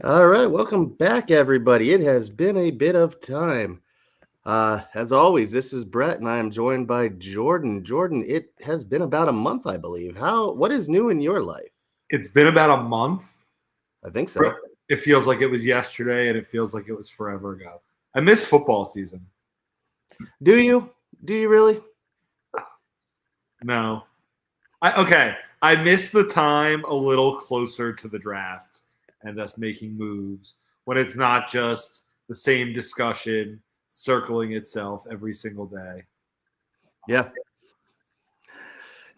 All right, welcome back, everybody. It has been a bit of time. As always, this is Brett, and I am joined by Jordan. Jordan, it has been about a month, I believe. What is new in your life? It's been about a month. I think so. It feels like it was yesterday, and it feels like it was forever ago. I miss football season. Do you? Do you really? No. I miss the time a little closer to the draft and us making moves when it's not just the same discussion circling itself every single day. Yeah.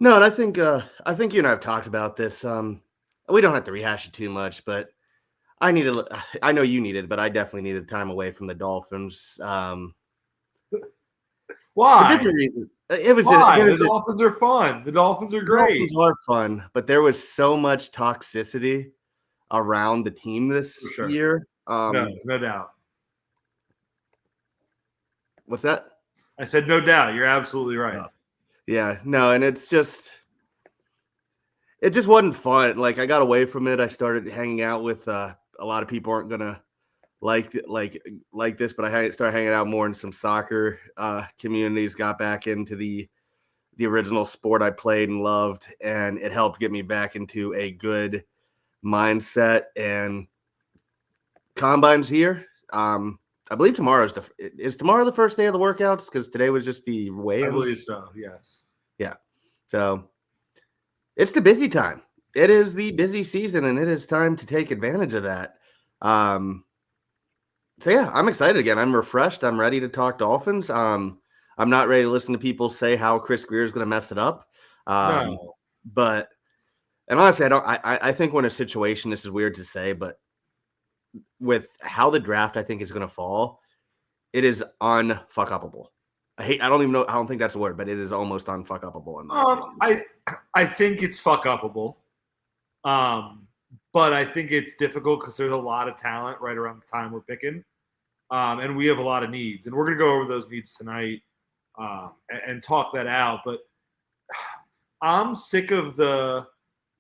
No, and I think you and I have talked about this. We don't have to rehash it too much, but I know you needed, but I definitely needed time away from the Dolphins. For Why? different reasons. Why? The Dolphins are fun. The Dolphins are great. Dolphins are fun, but there was so much toxicity around the team this year. No doubt. What's that? I said no doubt. You're absolutely right. Yeah, no, and it just wasn't fun. Like I got away from it. I started hanging out with a lot of people aren't gonna like this, but I started hanging out more in some soccer communities. Got back into the original sport I played and loved, and it helped get me back into a good mindset. And combine's here. I believe tomorrow is tomorrow the first day of the workouts because today was just the weigh-ins. I believe so. Yes. Yeah. So it's the busy time. It is the busy season, and it is time to take advantage of that. So yeah, I'm excited again. I'm refreshed. I'm ready to talk Dolphins. I'm not ready to listen to people say how Chris Greer is going to mess it up. No. But and honestly, I think when a situation, this is weird to say, but with how the draft I think is going to fall, it is unfuck-upable. I don't think that's a word, but it is almost unfuck-upable in my opinion. I think it's fuck-upable. But I think it's difficult because there's a lot of talent right around the time we're picking. And we have a lot of needs. And we're going to go over those needs tonight and talk that out. But I'm sick of the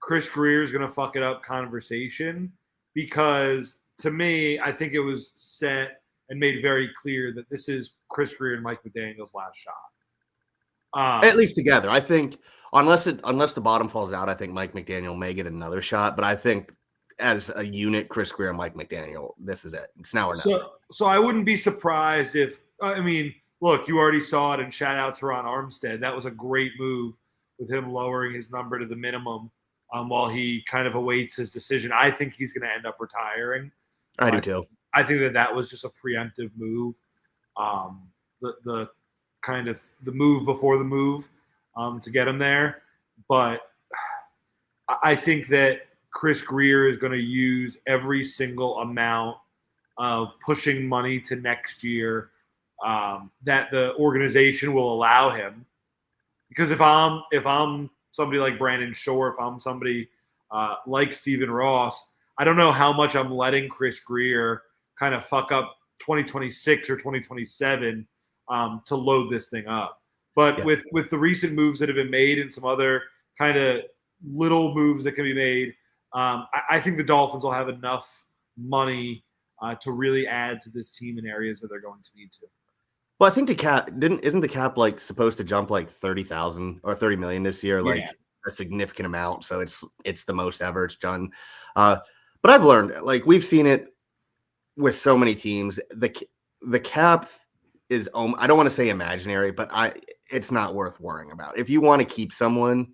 Chris Greer is going to fuck it up conversation because to me, I think it was set and made very clear that this is Chris Greer and Mike McDaniel's last shot. At least together. I think unless the bottom falls out, I think Mike McDaniel may get another shot. But I think as a unit, Chris Greer and Mike McDaniel, this is it. It's now or never. So I wouldn't be surprised if look, you already saw it, and shout out to Ron Armstead. That was a great move with him lowering his number to the minimum while he kind of awaits his decision. I think he's going to end up retiring. I do too. I think that was just a preemptive move. The kind of the move before the move to get him there. But I think that Chris Greer is going to use every single amount of pushing money to next year that the organization will allow him. Because if I'm somebody like Brandon Shore, if I'm somebody like Stephen Ross, I don't know how much I'm letting Chris Greer kind of fuck up 2026 or 2027 to load this thing up. But yeah, with the recent moves that have been made and some other kind of little moves that can be made, I think the Dolphins will have enough money to really add to this team in areas that they're going to need to. Well, I think the cap isn't the cap like supposed to jump like 30,000 or 30 million this year, like a significant amount. So it's the most ever it's done. But I've learned, like we've seen it with so many teams. The cap is I don't want to say imaginary, but it's not worth worrying about. If you want to keep someone,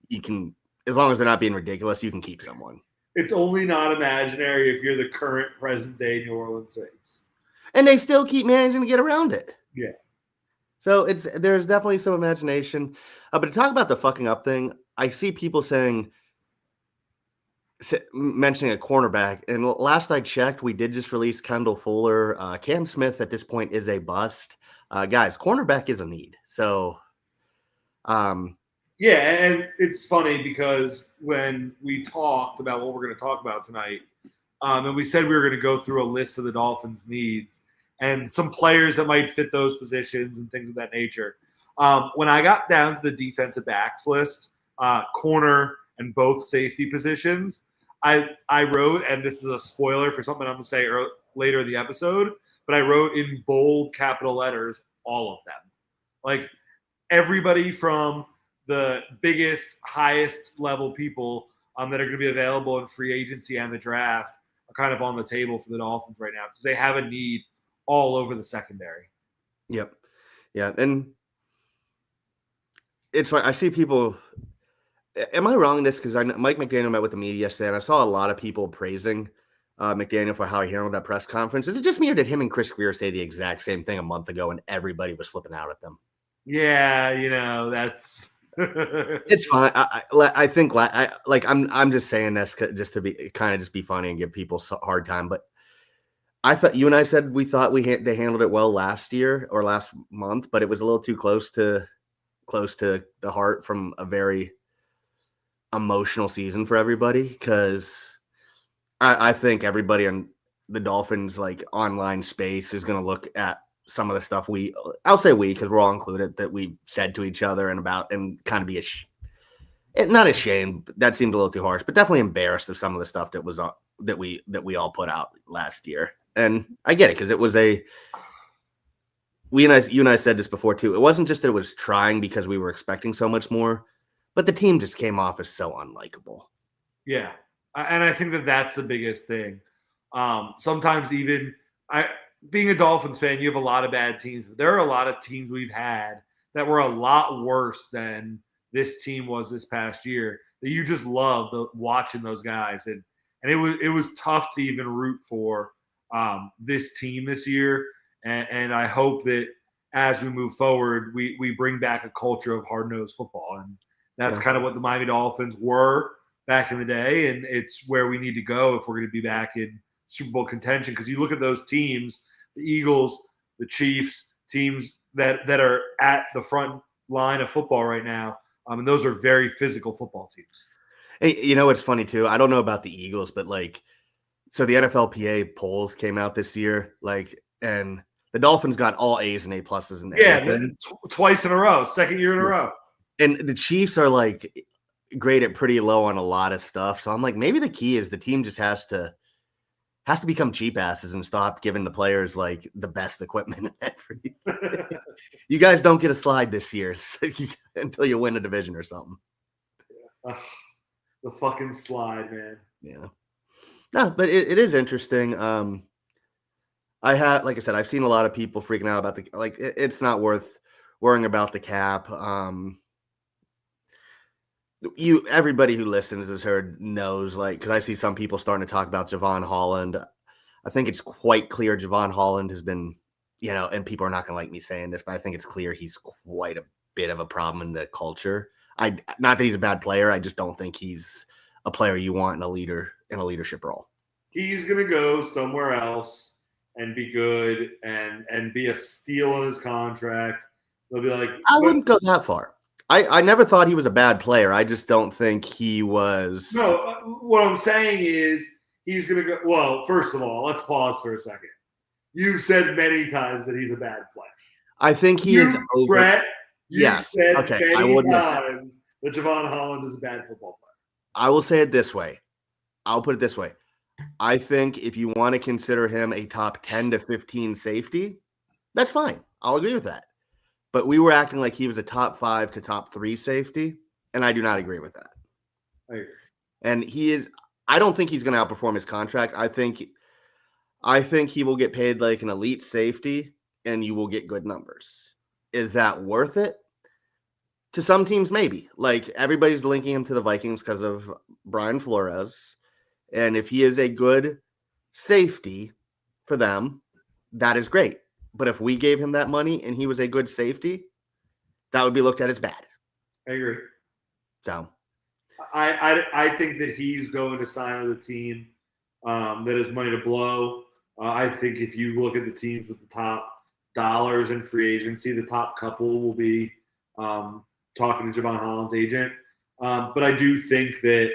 you can, as long as they're not being ridiculous, you can keep someone. It's only not imaginary if you're the current present day New Orleans Saints. And they still keep managing to get around it. Yeah. So there's definitely some imagination. But to talk about the fucking up thing, I see people mentioning a cornerback. And last I checked, we did just release Kendall Fuller. Cam Smith at this point is a bust. Guys, cornerback is a need. So, yeah, and it's funny because when we talked about what we're going to talk about tonight, and we said we were going to go through a list of the Dolphins' needs and some players that might fit those positions and things of that nature. When I got down to the defensive backs list, corner and both safety positions, I wrote, and this is a spoiler for something I'm going to say later in the episode, but I wrote in bold capital letters all of them. Like everybody from the biggest, highest level people that are going to be available in free agency and the draft are kind of on the table for the Dolphins right now because they have a need all over the secondary. Yep. Yeah. And it's fine. I see people. Am I wrong in this? Because Mike McDaniel met with the media yesterday, and I saw a lot of people praising McDaniel for how he handled that press conference. Is it just me, or did him and Chris Greer say the exact same thing a month ago, and everybody was flipping out at them? Yeah, that's it's fine. I think I'm just saying this just to be kind of just be funny and give people a hard time. But I thought you and I said we thought they handled it well last year or last month, but it was a little too close to the heart from a very emotional season for everybody, because I think everybody in the Dolphins like online space is going to look at some of the stuff I'll say we, because we're all included, that we said to each other and kind of be not ashamed. That seemed a little too harsh, but definitely embarrassed of some of the stuff that was that we all put out last year. And I get it, because it was you and I said this before too. It wasn't just that it was trying because we were expecting so much more, but the team just came off as so unlikable. Yeah, and I think that's the biggest thing. Sometimes even being a Dolphins fan, you have a lot of bad teams. But there are a lot of teams we've had that were a lot worse than this team was this past year, that you just love watching those guys. And it was tough to even root for this team this year. And I hope that as we move forward, we bring back a culture of hard-nosed football. And that's kind of what the Miami Dolphins were back in the day, and it's where we need to go if we're going to be back in Super Bowl contention. Because you look at those teams, the Eagles, the Chiefs, teams that are at the front line of football right now, and those are very physical football teams. Hey, you know what's funny too? I don't know about the Eagles, but so the NFLPA polls came out this year, and the Dolphins got all A's and A pluses in there. Yeah, twice in a row, second year in a row. And the Chiefs are graded pretty low on a lot of stuff. So I'm like, maybe the key is the team just has to become cheap asses and stop giving the players the best equipment and everything. You guys don't get a slide this year until you win a division or something. Yeah. The fucking slide, man. Yeah. No, but it is interesting. Like I said, I've seen a lot of people freaking out about it's not worth worrying about the cap. Everybody who listens knows, because I see some people starting to talk about Javon Holland. I think it's quite clear Javon Holland has been, and people are not going to like me saying this, but I think it's clear he's quite a bit of a problem in the culture. Not that he's a bad player. I just don't think he's a player you want in a leadership role. He's going to go somewhere else and be good and be a steal on his contract. They'll be like, I wouldn't go that far. I never thought he was a bad player. I just don't think he was. No, what I'm saying is he's going to go. Well, first of all, let's pause for a second. You've said many times that he's a bad player. I think he is over. Brett, you've said many times that Javon Holland is a bad football player. I will say it this way. I'll put it this way. I think if you want to consider him a top 10 to 15 safety, that's fine. I'll agree with that. But we were acting like he was a top 5 to top 3 safety, and I do not agree with that. I agree. And I don't think he's going to outperform his contract. I think he will get paid like an elite safety, and you will get good numbers. Is that worth it? To some teams, maybe. Everybody's linking him to the Vikings because of Brian Flores. And if he is a good safety for them, that is great. But if we gave him that money and he was a good safety, that would be looked at as bad. I agree. So I think that he's going to sign with a team that has money to blow. I think if you look at the teams with the top dollars in free agency, the top couple will be talking to Javon Holland's agent. But I do think that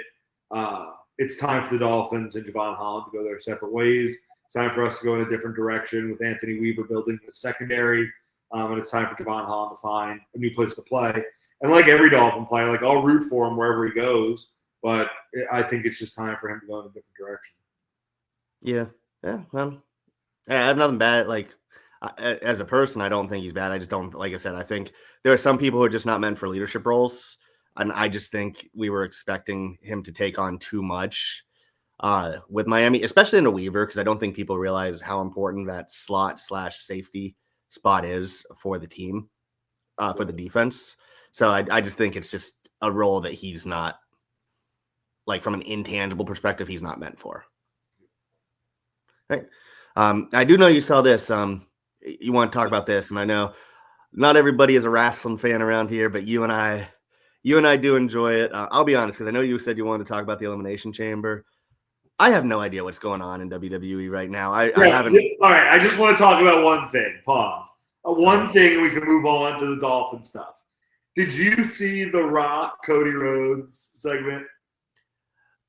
it's time for the Dolphins and Javon Holland to go their separate ways. It's time for us to go in a different direction with Anthony Weaver building the secondary. And it's time for Javon Holland to find a new place to play. And like every Dolphin player, I'll root for him wherever he goes. but I think it's just time for him to go in a different direction. Yeah. Well, I have nothing bad. Like, as a person, I don't think he's bad. I just don't, like I said, I think there are some people who are just not meant for leadership roles. And I just think we were expecting him to take on too much with Miami, especially in a Weaver, because I don't think people realize how important that slot/safety spot is for the team, for the defense. So I just think it's just a role that he's not, like, from an intangible perspective, he's not meant for. Right. I do know you saw this. You want to talk about this, and I know not everybody is a Rasslin fan around here, but you and I do enjoy it. I'll be honest, because I know you said you wanted to talk about the Elimination Chamber. I have no idea what's going on in WWE right now. I haven't. All right, I just want to talk about one thing. Pause. One thing, we can move on to the Dolphin stuff. Did you see the Rock Cody Rhodes segment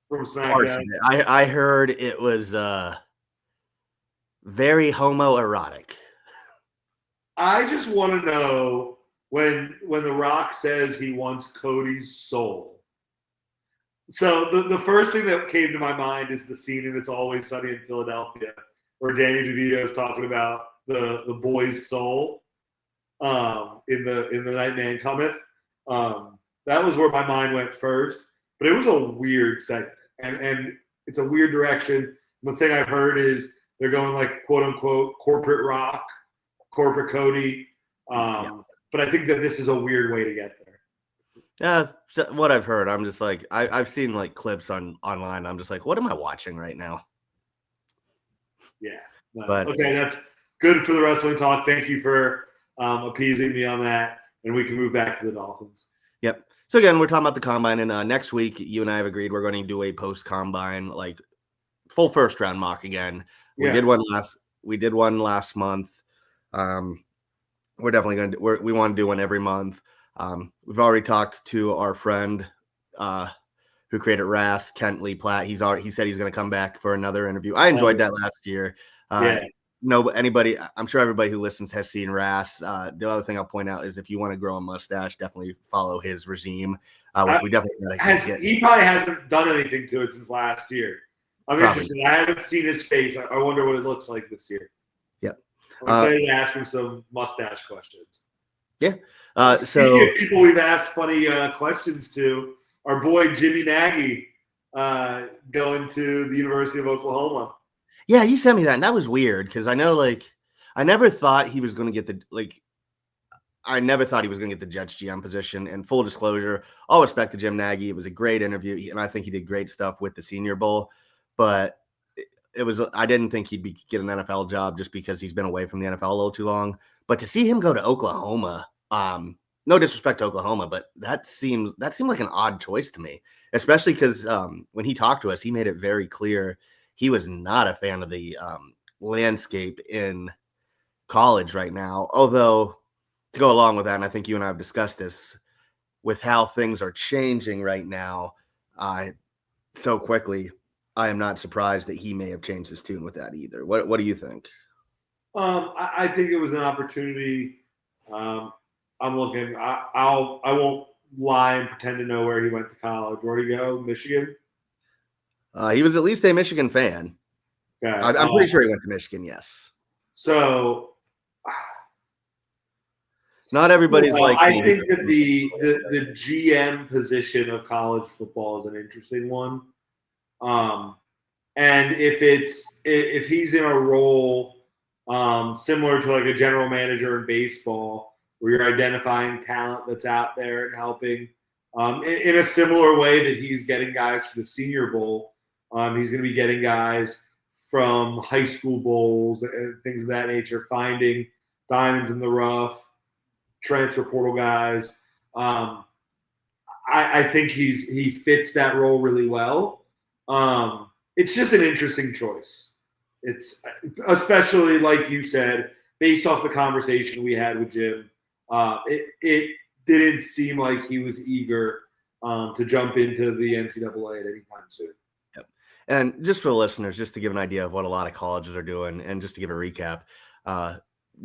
from SmackDown? I heard it was very homoerotic. I just want to know when The Rock says he wants Cody's soul. So the first thing that came to my mind is the scene in It's Always Sunny in Philadelphia, where Danny DeVito is talking about the boy's soul in the Night Man Cometh. That was where my mind went first, but it was a weird segment, and it's a weird direction. One thing I've heard is they're going, like, quote unquote corporate Rock, corporate Cody, but I think that this is a weird way to get there. Yeah, so what I've heard, I'm just like, I've seen, like, clips online. I'm just like, what am I watching right now? Yeah, but okay, that's good for the wrestling talk. Thank you for appeasing me on that, and we can move back to the Dolphins. Yep. So again, we're talking about the combine, and next week, you and I have agreed we're going to do a post combine, like, full first round mock again. We did one last month. We're definitely going to. We want to do one every month. We've already talked to our friend who created RAS, Kent Lee Platt. He said he's going to come back for another interview. I enjoyed that last year. No, I'm sure everybody who listens has seen RAS. The other thing I'll point out is if you want to grow a mustache, definitely follow his regime. Which we definitely he probably hasn't done anything to it since last year. I'm interested. I haven't seen his face. I wonder what it looks like this year. Yep. I'm excited to ask him some mustache questions. Yeah. Speaking of people we've asked funny questions to, our boy Jimmy Nagy going to the University of Oklahoma. Yeah, you sent me that, and that was weird because I know, like, I never thought he was going to get the Jets GM position. And full disclosure, all respect to Jim Nagy. It was a great interview, and I think he did great stuff with the Senior Bowl. But I didn't think he'd get an NFL job just because he's been away from the NFL a little too long. But to see him go to Oklahoma, no disrespect to Oklahoma, but that seemed like an odd choice to me, especially because when he talked to us, he made it very clear he was not a fan of the landscape in college right now. Although, to go along with that, and I think you and I have discussed this, with how things are changing right now so quickly, I am not surprised that he may have changed his tune with that either. What do you think? I think it was an opportunity. I'm looking. I won't lie and pretend to know where he went to college. Where'd he go? Michigan. He was at least a Michigan fan. Okay. I'm pretty sure he went to Michigan. Yes. So, not everybody's like. I think that the GM position of college football is an interesting one. And if he's in a role similar to like a general manager in baseball, where you're identifying talent that's out there and helping, in a similar way that he's getting guys for the Senior Bowl, he's going to be getting guys from high school bowls and things of that nature, finding diamonds in the rough, transfer portal guys. I think he fits that role really well. It's just an interesting choice. It's especially, like you said, based off the conversation we had with Jim, it didn't seem like he was eager to jump into the NCAA at any time soon. Yep. And just for the listeners, just to give an idea of what a lot of colleges are doing, and just to give a recap,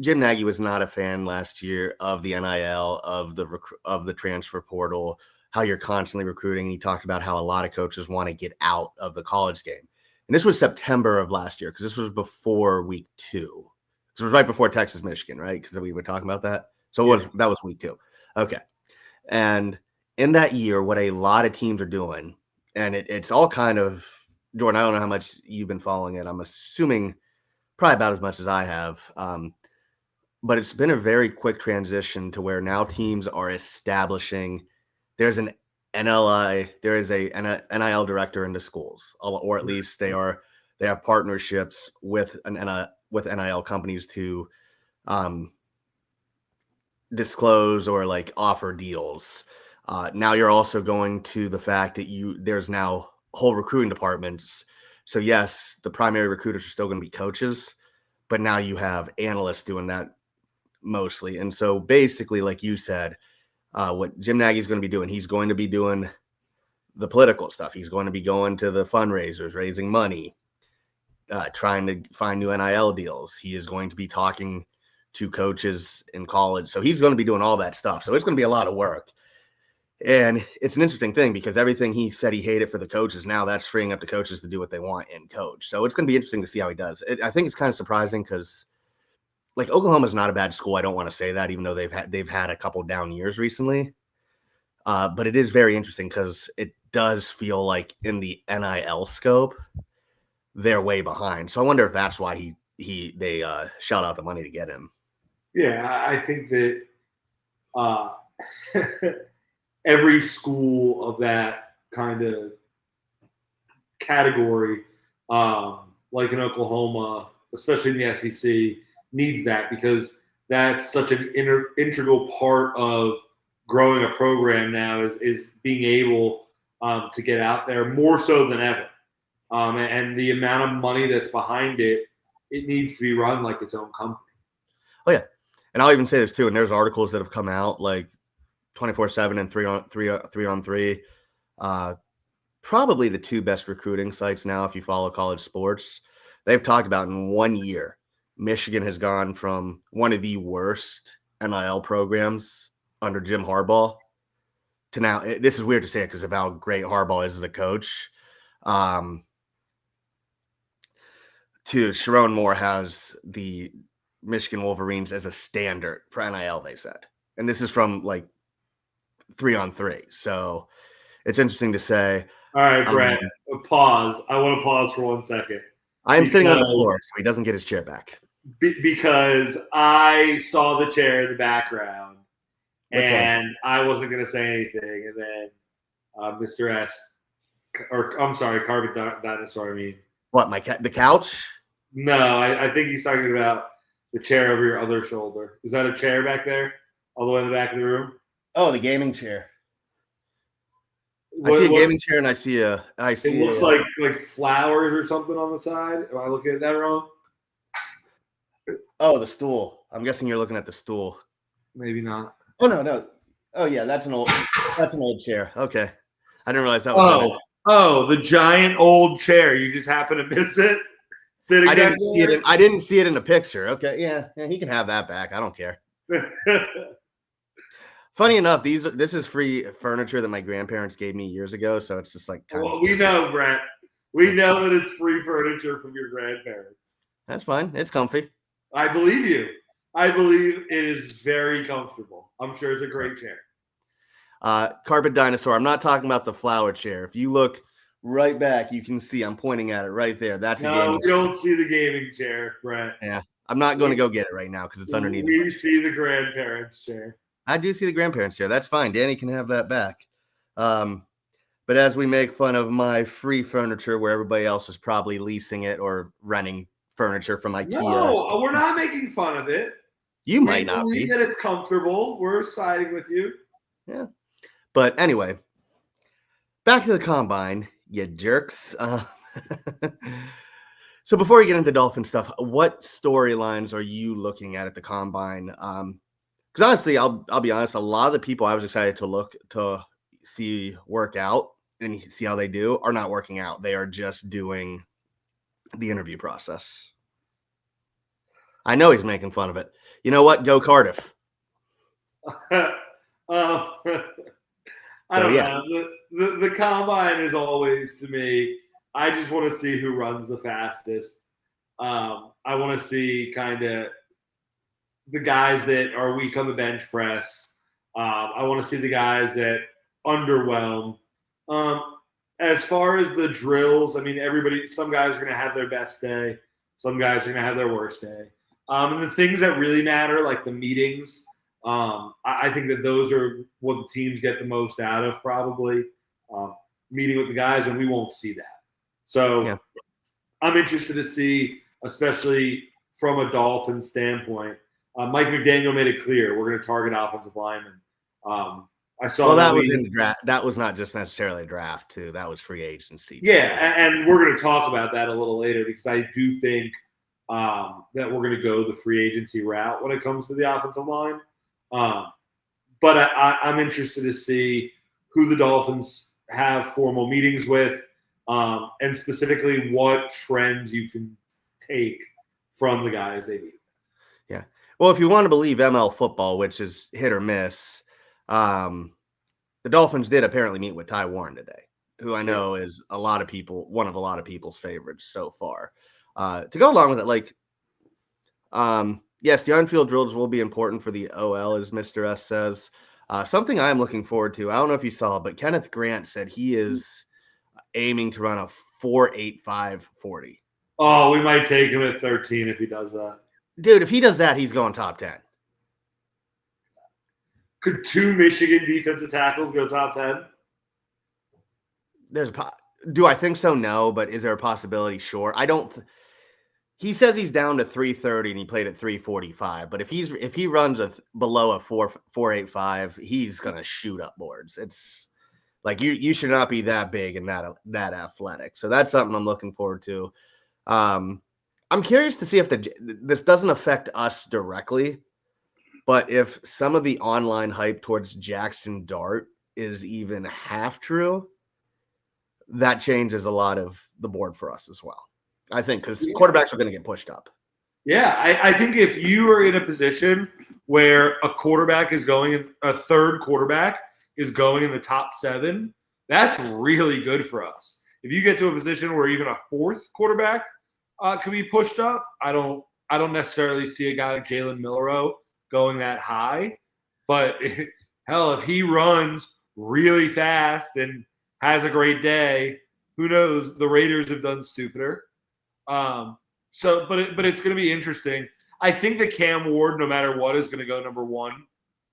Jim Nagy was not a fan last year of the NIL, of the transfer portal. how you're constantly recruiting. He talked about how a lot of coaches want to get out of the college game. And this was September of last year, because this was before week 2. This was right before Texas, Michigan, right? Because we were talking about that. So that was week 2. Okay. And in that year, what a lot of teams are doing, and it's all kind of, Jordan, I don't know how much you've been following it. I'm assuming probably about as much as I have. But it's been a very quick transition to where now teams are establishing there's an NLI, there is a NIL director in the schools, or at least they have partnerships with with NIL companies to disclose or like offer deals. Now you're also going to the fact that there's now whole recruiting departments. So yes, the primary recruiters are still going to be coaches, but now you have analysts doing that mostly. And so basically, like you said, what Jim Nagy's going to be doing, he's going to be doing the political stuff. He's going to be going to the fundraisers, raising money, trying to find new NIL deals. He is going to be talking to coaches in college. So he's going to be doing all that stuff. So it's going to be a lot of work. And it's an interesting thing because everything he said he hated for the coaches, now that's freeing up the coaches to do what they want and coach. So it's going to be interesting to see how he does. I think it's kind of surprising because like Oklahoma's not a bad school. I don't want to say that, even though they've had a couple down years recently. But it is very interesting because it does feel like in the NIL scope, they're way behind. So I wonder if that's why they shelled out the money to get him. Yeah, I think that every school of that kind of category, like in Oklahoma, especially in the SEC, needs that because that's such an integral part of growing a program now is being able to get out there more so than ever. And the amount of money that's behind it, it needs to be run like its own company. Oh, yeah. And I'll even say this too. And there's articles that have come out like 24/7 and 3-on-3. Probably the 2 best recruiting sites now, if you follow college sports. They've talked about in 1 year, Michigan has gone from one of the worst NIL programs under Jim Harbaugh to now. This is weird to say it because of how great Harbaugh is as a coach. To Sharon Moore has the Michigan Wolverines as a standard for NIL, they said. And this is from like 3-on-3. So it's interesting to say. All right, Brett, pause. I want to pause for 1 second. I am sitting on the floor, so he doesn't get his chair back. Because I saw the chair in the background, and I wasn't going to say anything. And then Mr. S, or I'm sorry, Carbon Dinosaur, I mean. What, the couch? No, I think he's talking about the chair over your other shoulder. Is that a chair back there, all the way in the back of the room? Oh, the gaming chair. I see a gaming chair, and I see it looks like flowers or something on the side. Am I looking at that wrong? Oh, the stool. I'm guessing you're looking at the stool. Maybe not. Oh no. Oh yeah, that's an old chair. Okay, I didn't realize that was. Oh, the giant old chair. You just happen to miss it. Sitting. I didn't see it. I didn't see it in the picture. Okay, yeah, he can have that back. I don't care. Funny enough, this is free furniture that my grandparents gave me years ago, so it's just like. Well, we know, Brent. We know that it's free furniture from your grandparents. That's fine. It's comfy. I believe you. I believe it is very comfortable. I'm sure it's a great chair. Carpet Dinosaur. I'm not talking about the flower chair. If you look right back, you can see I'm pointing at it right there. That's a gaming chair. No, we don't see the gaming chair, Brent. Yeah, I'm not going to go get it right now because it's underneath. We see the grandparents' chair. I do see the grandparents' chair. That's fine. Danny can have that back. But as we make fun of my free furniture where everybody else is probably leasing it or renting furniture from IKEA. No, we're not making fun of it. You might not be. That it's comfortable. We're siding with you. Yeah. But anyway, back to the combine, you jerks. So before we get into Dolphin stuff, what storylines are you looking at the combine? Because honestly, I'll be honest, a lot of the people I was excited to see work out and see how they do are not working out. They are just doing the interview process. I know he's making fun of it. You know what? Go Cardiff. I don't know. The combine is always, to me, I just want to see who runs the fastest. I want to see kind of the guys that are weak on the bench press. I want to see the guys that underwhelm. As far as the drills, I mean, some guys are going to have their best day. Some guys are going to have their worst day. And the things that really matter, like the meetings, I think that those are what the teams get the most out of, probably. Meeting with the guys, and we won't see that. So I'm interested to see, especially from a Dolphins standpoint. Mike McDaniel made it clear we're going to target offensive linemen. I saw. Well, that was in the draft. That was not just necessarily a draft, too. That was free agency. Yeah, and we're going to talk about that a little later because I do think that we're going to go the free agency route when it comes to the offensive line. But I'm interested to see who the Dolphins have formal meetings with, and specifically what trends you can take from the guys they meet. Yeah. Well, if you want to believe ML football, which is hit or miss, the Dolphins did apparently meet with Ty Warren today, who I know is one of a lot of people's favorites so far. To go along with it, yes, the on-field drills will be important for the OL, as Mr. S says. Something I'm looking forward to, I don't know if you saw, but Kenneth Grant said he is aiming to run a 4.85 40. Oh, we might take him at 13 if he does that. Dude, if he does that, he's going top 10. Could 2 Michigan defensive tackles go top 10? Do I think so? No, but is there a possibility? Sure. I don't. He says he's down to 330 and he played at 345. But if he runs below a 4.85, he's gonna shoot up boards. It's like you should not be that big and that athletic. So that's something I'm looking forward to. I'm curious to see if this doesn't affect us directly, but if some of the online hype towards Jackson Dart is even half true, that changes a lot of the board for us as well. I think because quarterbacks are going to get pushed up. Yeah, I think if you are in a position where a third quarterback is going in the top 7, that's really good for us. If you get to a position where even a fourth quarterback can be pushed up, I don't necessarily see a guy like Jalen Milroe going that high. But hell, if he runs really fast and has a great day, who knows? The Raiders have done stupider. But it's going to be interesting. I think that Cam Ward, no matter what, is going to go number 1.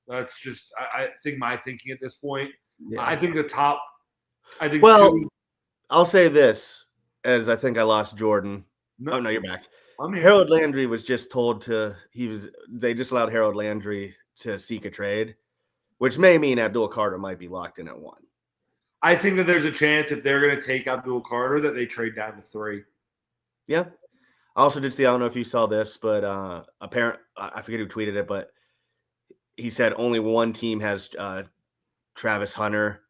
That's just I think my thinking at this point. Yeah. I think I'll say this, as I think I lost Jordan. No, you're back. Harold Landry was just told they just allowed Harold Landry to seek a trade, which may mean Abdul Carter might be locked in at 1. I think that there's a chance if they're going to take Abdul Carter that they trade down to 3. Yeah. I also did see, I don't know if you saw this, but I forget who tweeted it, but he said only one team has Travis Hunter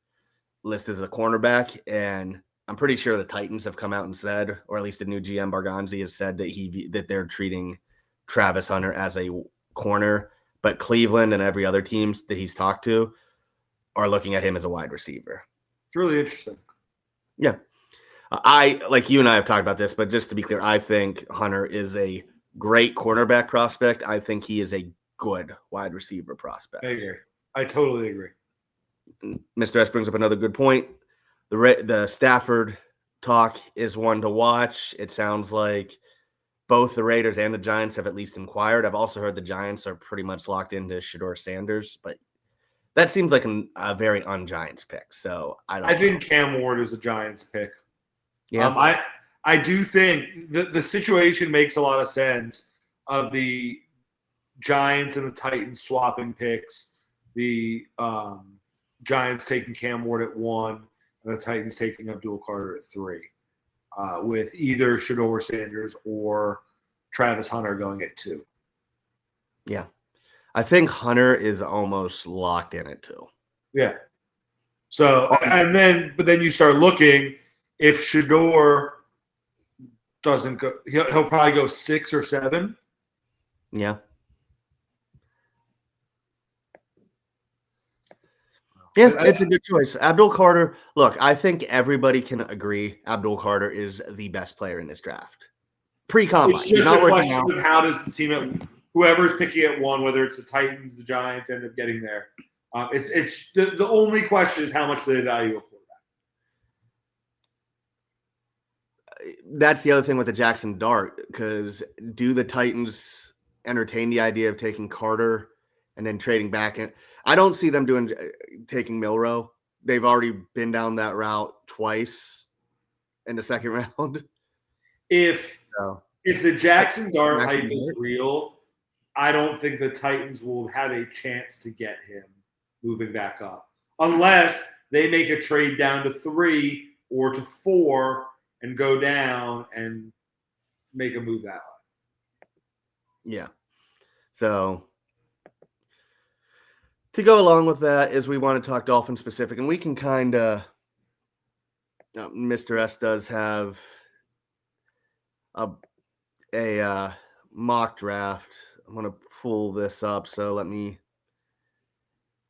listed as a cornerback, and I'm pretty sure the Titans have come out and said, or at least the new GM Barganzi has said that they're treating Travis Hunter as a corner, but Cleveland and every other teams that he's talked to are looking at him as a wide receiver. It's really interesting. Yeah. Like you and I have talked about this, but just to be clear, I think Hunter is a great cornerback prospect. I think he is a good wide receiver prospect. I agree. I totally agree. Mr. S brings up another good point. The Stafford talk is one to watch. It sounds like both the Raiders and the Giants have at least inquired. I've also heard the Giants are pretty much locked into Shedeur Sanders, but that seems like a very un-Giants pick. So I think Cam Ward is a Giants pick. Yeah. I do think the situation makes a lot of sense of the Giants and the Titans swapping picks, the Giants taking Cam Ward at 1, and the Titans taking Abdul Carter at 3, with either Shedeur Sanders or Travis Hunter going at 2. Yeah. I think Hunter is almost locked in at 2. Yeah. So, but then you start looking, if Shedeur doesn't go, he'll probably go 6 or 7. Yeah. Yeah, it's a good choice. Abdul Carter, look, I think everybody can agree Abdul Carter is the best player in this draft. Pre-combine. It's He's just not a working question out. of how does the team, whoever's picking at one, whether it's the Titans, the Giants, end up getting there. It's the only question is how much do they value a quarterback. That's the other thing with the Jackson Dart, because do the Titans entertain the idea of taking Carter and then trading back in? I don't see them taking Milroe. They've already been down that route twice in the second round. If the Jackson Dart hype is real, I don't think the Titans will have a chance to get him moving back up unless they make a trade down to 3 or to 4 and go down and make a move that way. Yeah. So to go along with that is we want to talk Dolphin specific, and we can kind of Mr. S does have a mock draft. I'm going to pull this up, so let me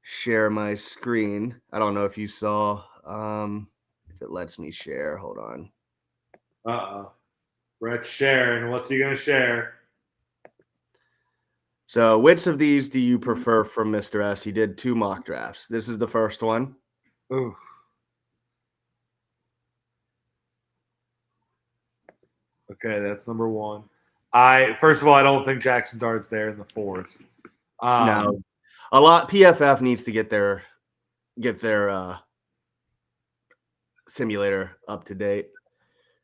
share my screen. I don't know if you saw, if it lets me share. Hold on. Brett's sharing. What's he going to share? So which of these do you prefer from Mr. S? He did 2 mock drafts. This is the first one. Ooh. Okay, that's number 1. First of all, I don't think Jackson Dart's there in the 4th. No, a lot. PFF needs to get their simulator up to date,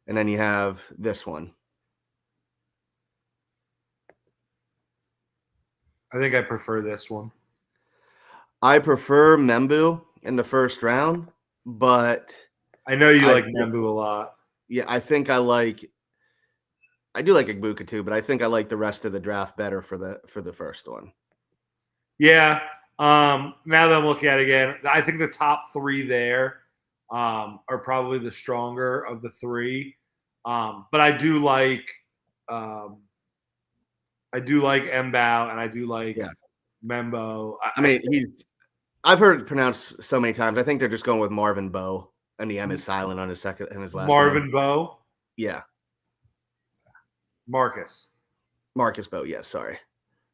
and then you have this one. I think I prefer this one. I prefer Membu in the first round, but I know you like Membu a lot. Yeah, I think I do like Igbuka too, but I think I like the rest of the draft better for the first one. Yeah. Now that I'm looking at it again, I think the top 3 there are probably the stronger of the 3. But I do like Mbao and I do like Membo. I've heard it pronounced so many times. I think they're just going with Marvin Bowe, and the M is silent on his second and his last Marvin name. Bowe? Yeah. Marcus Bowe, yes, sorry.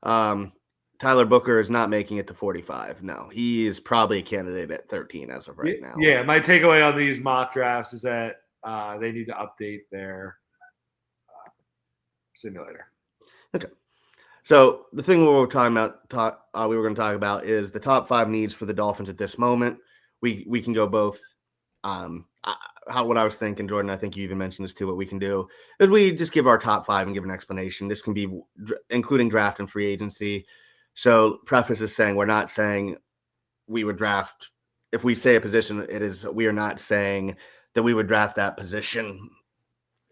Tyler Booker is not making it to 45. No, he is probably a candidate at 13 as of right now. Yeah, my takeaway on these mock drafts is that they need to update their simulator. Okay. So the thing we were going to talk about is the top 5 needs for the Dolphins at this moment. We can go both. What I was thinking, Jordan, I think you even mentioned this too. What we can do is we just give our top 5 and give an explanation. This can be including draft and free agency. So preface is saying we're not saying we would draft. If we say a position, we are not saying that we would draft that position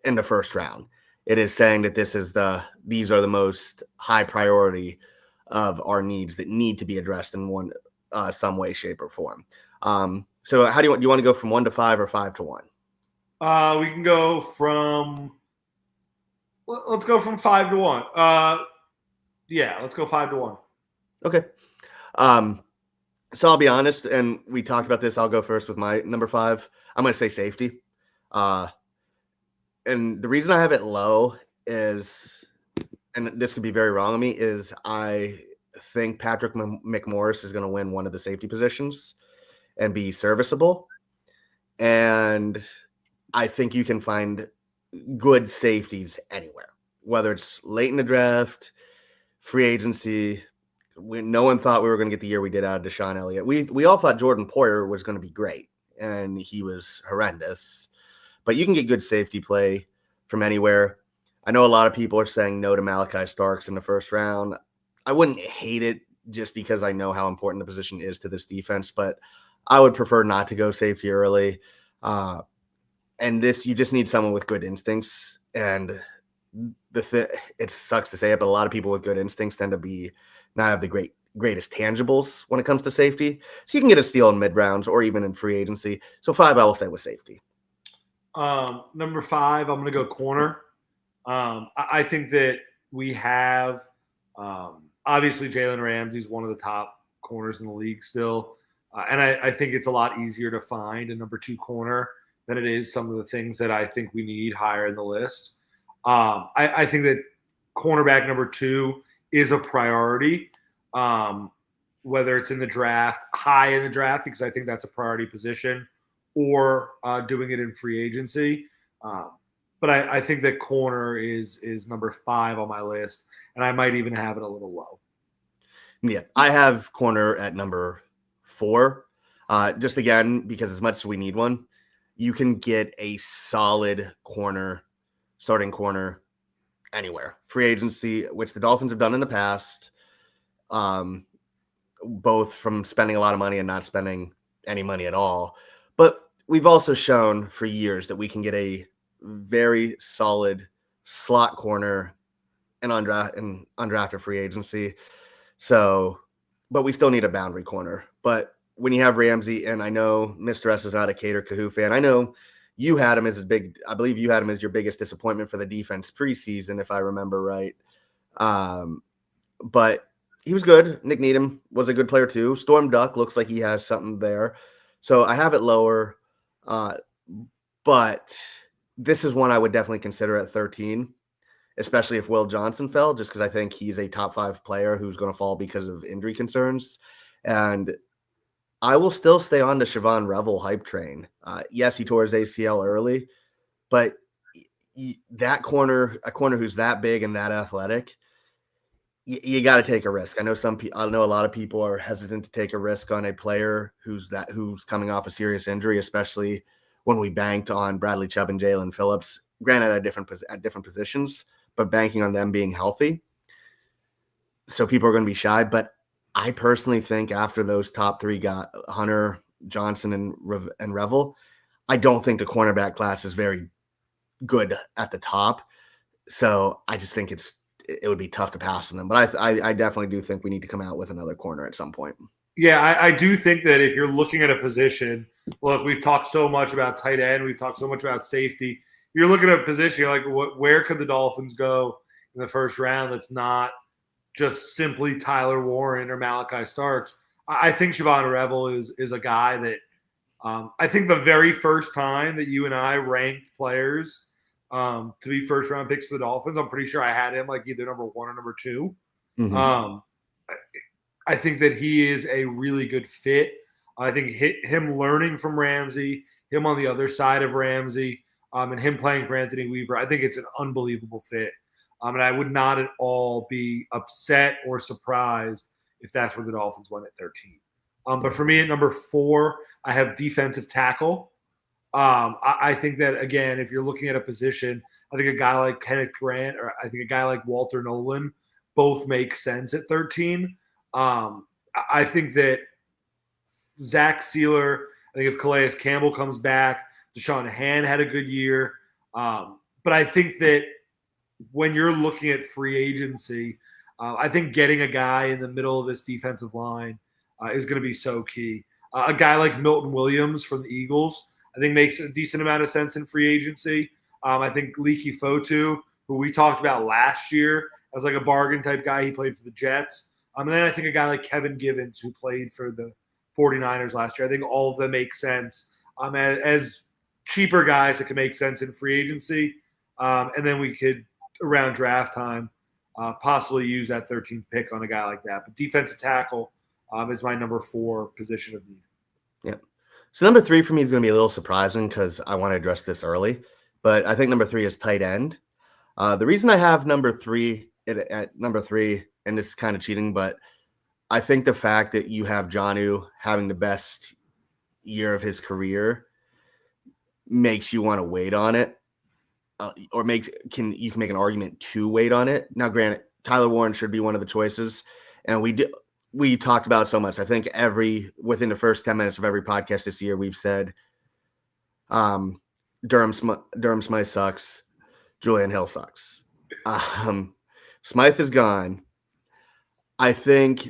in the first round. It is saying that these are the most high priority of our needs that need to be addressed in some way, shape, or form. So how do you want to go from 1 to 5 or 5 to 1? We can go from. Let's go from 5 to 1. Yeah, let's go 5 to 1. Okay. So I'll be honest, and we talked about this. I'll go first with my number 5. I'm going to say safety. And the reason I have it low is, and this could be very wrong of me, is I think Patrick McMorris is going to win one of the safety positions and be serviceable. And I think you can find good safeties anywhere, whether it's late in the draft, free agency. No one thought we were going to get the year we did out of Deshaun Elliott. We all thought Jordan Poyer was going to be great, and he was horrendous. But you can get good safety play from anywhere. I know a lot of people are saying no to Malachi Starks in the first round. I wouldn't hate it just because I know how important the position is to this defense, but I would prefer not to go safety early. And you just need someone with good instincts. And it sucks to say it, but a lot of people with good instincts tend to not have the greatest tangibles when it comes to safety. So you can get a steal in mid rounds or even in free agency. So 5, I will say, with safety. Number 5, I'm going to go corner. I think that we have obviously Jalen Ramsey's one of the top corners in the league still. And I think it's a lot easier to find a number 2 corner than it is some of the things that I think we need higher in the list. I think that cornerback number 2 is a priority, whether it's in the draft, high in the draft, because I think that's a priority position, or doing it in free agency. But I think that corner is number 5 on my list, and I might even have it a little low. Yeah, I have corner at number 4. Just again, because as much as we need one, you can get a solid corner, starting corner anywhere. Free agency, which the Dolphins have done in the past, both from spending a lot of money and not spending any money at all. But we've also shown for years that we can get a very solid slot corner and undrafted free agency. So, but we still need a boundary corner. But when you have Ramsey, and I know Mr. S is not a Cater Kahoo fan, I know you had him as I believe you had him as your biggest disappointment for the defense preseason, if I remember right. But he was good. Nick Needham was a good player too. Storm Duck looks like he has something there. So I have it lower. But this is one I would definitely consider at 13, especially if Will Johnson fell, just because I think he's a top 5 player who's going to fall because of injury concerns. And I will still stay on the Siobhan Revel hype train. Yes, he tore his ACL early, but that corner, a corner who's that big and that athletic, you got to take a risk. I know I know a lot of people are hesitant to take a risk on a player who's coming off a serious injury, especially when we banked on Bradley Chubb and Jalen Phillips, granted at different positions, but banking on them being healthy. So people are going to be shy, but I personally think after those top 3 got Hunter, Johnson, and Revel, I don't think the cornerback class is very good at the top. So I just think it would be tough to pass on them. But I definitely do think we need to come out with another corner at some point. Yeah, I do think that if you're looking at a position, look, we've talked so much about tight end, we've talked so much about safety. You're looking at a position, you're like, where could the Dolphins go in the first round that's not just simply Tyler Warren or Malachi Starks? I think Siobhan Revel is a guy that I think the very first time that you and I ranked players to be first round picks for the Dolphins, I'm pretty sure I had him like either number 1 or number 2. Mm-hmm. I think that he is a really good fit. I think him learning from Ramsey, him on the other side of Ramsey, and him playing for Anthony Weaver, I think it's an unbelievable fit. And I would not at all be upset or surprised if that's where the Dolphins went at 13. But for me at number 4, I have defensive tackle. I think that, again, if you're looking at a position, I think a guy like Kenneth Grant or I think a guy like Walter Nolan both make sense at 13. I think that Zach Sealer, I think if Calais Campbell comes back, Deshaun Hand had a good year. But I think that when you're looking at free agency, I think getting a guy in the middle of this defensive line is going to be so key. A guy like Milton Williams from the Eagles, I think makes a decent amount of sense in free agency. I think Leaky Fotu, who we talked about last year as like a bargain type guy, he played for the Jets. And then I think a guy like Kevin Givens, who played for the 49ers last year, I think all of them make sense as cheaper guys that can make sense in free agency. And then we could, around draft time, possibly use that 13th pick on a guy like that. But defensive tackle is my number 4 position of need. Yeah. So number 3 for me is going to be a little surprising because I want to address this early. But I think number 3 is tight end. The reason I have number 3 at number 3, and this is kind of cheating, but I think the fact that you have Jonnu having the best year of his career makes you want to wait on it, or you can make an argument to wait on it. Now, granted, Tyler Warren should be one of the choices, and we talked about so much. I think within the first 10 minutes of every podcast this year, we've said Durham Smythe sucks, Julian Hill sucks. Smythe is gone. I think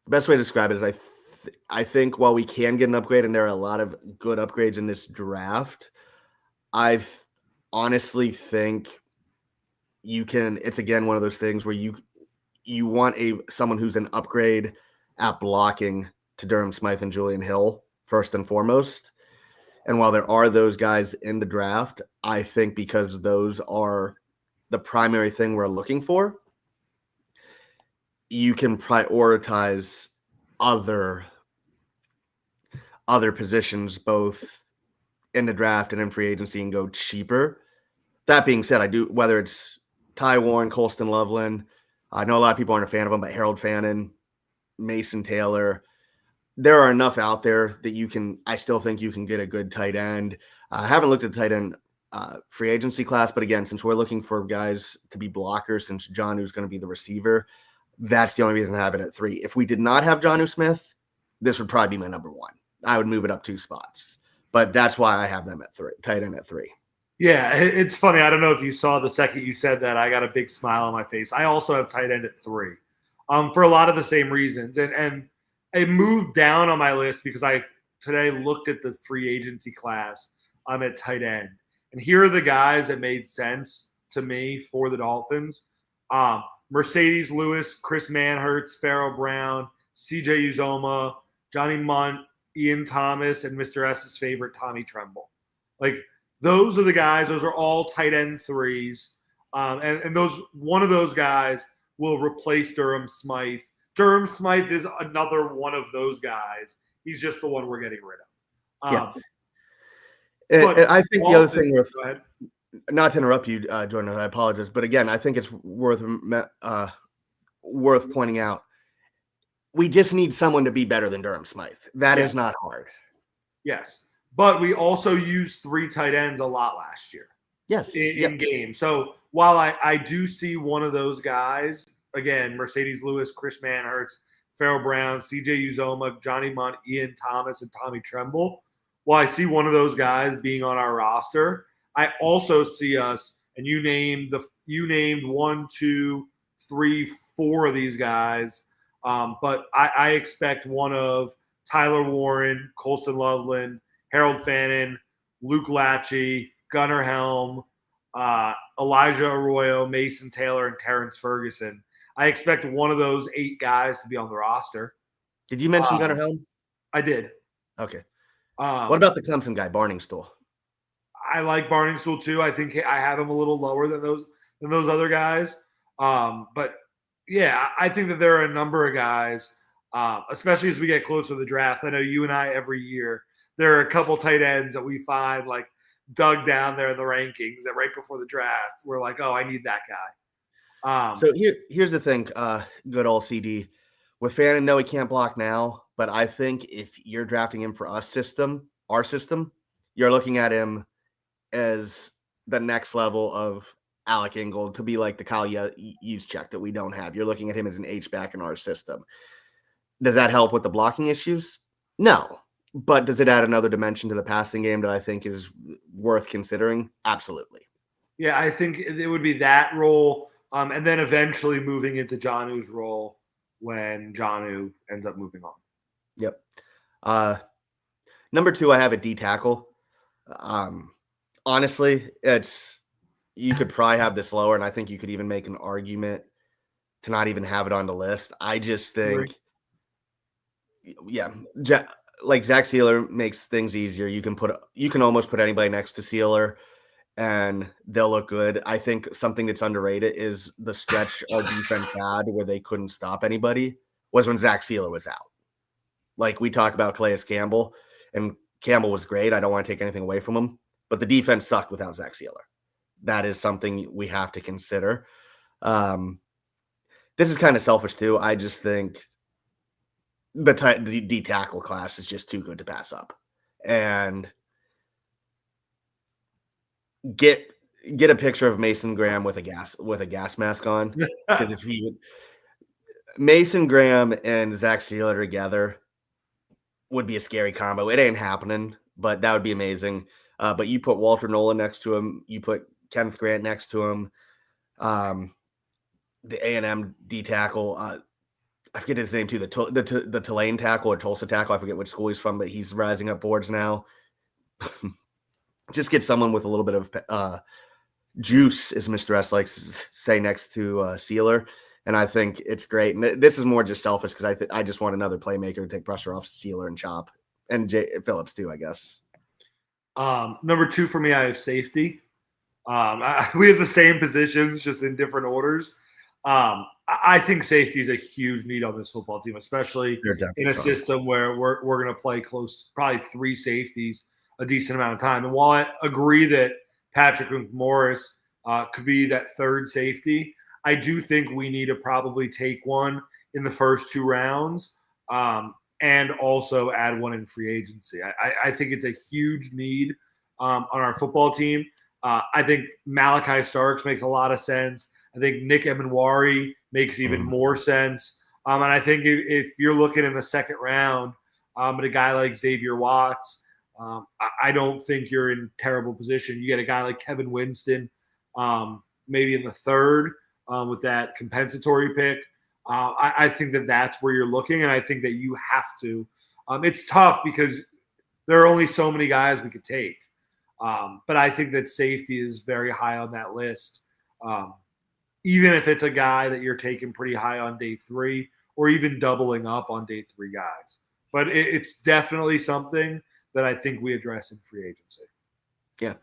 the best way to describe it is I think while we can get an upgrade, and there are a lot of good upgrades in this draft, I honestly think you can. It's again one of those things where you want someone who's an upgrade at blocking to Durham Smythe and Julian Hill, first and foremost. And while there are those guys in the draft, I think because those are the primary thing we're looking for, you can prioritize other positions both in the draft and in free agency and go cheaper. That being said, I do, whether it's Ty Warren, Colston Loveland, I know a lot of people aren't a fan of him, but Harold Fannin, Mason Taylor, there are enough out there that I still think you can get a good tight end. I haven't looked at the tight end free agency class, but again, since we're looking for guys to be blockers, since Jonnu's going to be the receiver, that's the only reason I have it at 3. If we did not have Jonnu Smith, this would probably be my number 1. I would move it up 2 spots, but that's why I have them at 3, tight end at 3. Yeah, it's funny. I don't know if you saw the second you said that, I got a big smile on my face. I also have tight end at 3, for a lot of the same reasons. And I moved down on my list because I today looked at the free agency class. I'm at tight end, and here are the guys that made sense to me for the Dolphins: Mercedes Lewis, Chris Manhertz, Pharaoh Brown, C.J. Uzoma, Johnny Munt, Ian Thomas, and Mr. S's favorite, Tommy Tremble. Like, those are the guys. Those are all tight end 3s. And one of those guys will replace Durham Smythe. Durham Smythe is another one of those guys. He's just the one we're getting rid of. And I think the other thing go ahead. Not to interrupt you, Jordan, I apologize, but again, I think it's worth pointing out. We just need someone to be better than Durham Smythe. That is not hard. Yes. But we also used 3 tight ends a lot last year. Yes. In game. So while I do see one of those guys, again, Mercedes Lewis, Chris Manhertz, Pharaoh Brown, C.J. Uzoma, Johnny Munt, Ian Thomas, and Tommy Tremble, while I see one of those guys being on our roster, I also see us, and you named 1, 2, 3, 4 of these guys, but I expect one of Tyler Warren, Colston Loveland, Harold Fannin, Luke Lachey, Gunnar Helm, Elijah Arroyo, Mason Taylor, and Terrence Ferguson. I expect one of those 8 guys to be on the roster. Did you mention Gunnar Helm? I did. Okay. What about the Clemson guy, Barningstool? I like Barningstool too. I think I have him a little lower than those other guys. But yeah, I think that there are a number of guys, especially as we get closer to the draft. I know you and I every year, there are a couple tight ends that we find like dug down there in the rankings that right before the draft, we're like, oh, I need that guy. So here's the thing, good old CD. With Fannin, no, he can't block now, but I think if you're drafting him for our system, you're looking at him as the next level of Alec Ingold, to be like the Kyle Juszczyk that we don't have. You're looking at him as an H-back in our system. Does that help with the blocking issues? No. But does it add another dimension to the passing game that I think is worth considering? Absolutely. Yeah, I think it would be that role, and then eventually moving into Jonnu's role when Jonnu ends up moving on. Yep. Number 2, I have a D tackle. Honestly, you could probably have this lower, and I think you could even make an argument to not even have it on the list. I just think, like Zach Sealer makes things easier. You can almost put anybody next to Sealer and they'll look good. I think something that's underrated is the stretch our defense had where they couldn't stop anybody was when Zach Sealer was out. Like we talk about Calais Campbell, and Campbell was great. I don't want to take anything away from him, but the defense sucked without Zach Sealer. That is something we have to consider. This is kind of selfish too. I just think the D tackle class is just too good to pass up, and get a picture of Mason Graham with a gas mask on, because if Mason Graham and Zach Sealer together would be a scary combo. It ain't happening, but that would be amazing. But you put Walter Nolan next to him, you put Kenneth Grant next to him, the A&M D tackle. I forget his name too. The Tulane tackle or Tulsa tackle. I forget what school he's from, but he's rising up boards now. Just get someone with a little bit of juice, as Mr. S likes to say, next to Sealer, and I think it's great. And this is more just selfish because I just want another playmaker to take pressure off Sealer and Chop, and Phillips too, I guess. Number 2 for me, I have safety. We have the same positions, just in different orders. I think safety is a huge need on this football team, especially in a system where we're going to play close, probably 3 safeties a decent amount of time. And while I agree that Patrick Morris could be that third safety, I do think we need to probably take one in the first 2 rounds and also add one in free agency. I think it's a huge need on our football team. I think Malachi Starks makes a lot of sense. I think Nick Emanwari makes even more sense. And I think if you're looking in the second round at a guy like Xavier Watts, I don't think you're in terrible position. You get a guy like Kevin Winston, maybe in the third with that compensatory pick. I think that's where you're looking, and I think that you have to. It's tough because there are only so many guys we could take. But I think that safety is very high on that list. Even if it's a guy that you're taking pretty high on day 3 or even doubling up on day 3 guys. But it's definitely something that I think we address in free agency. Yeah.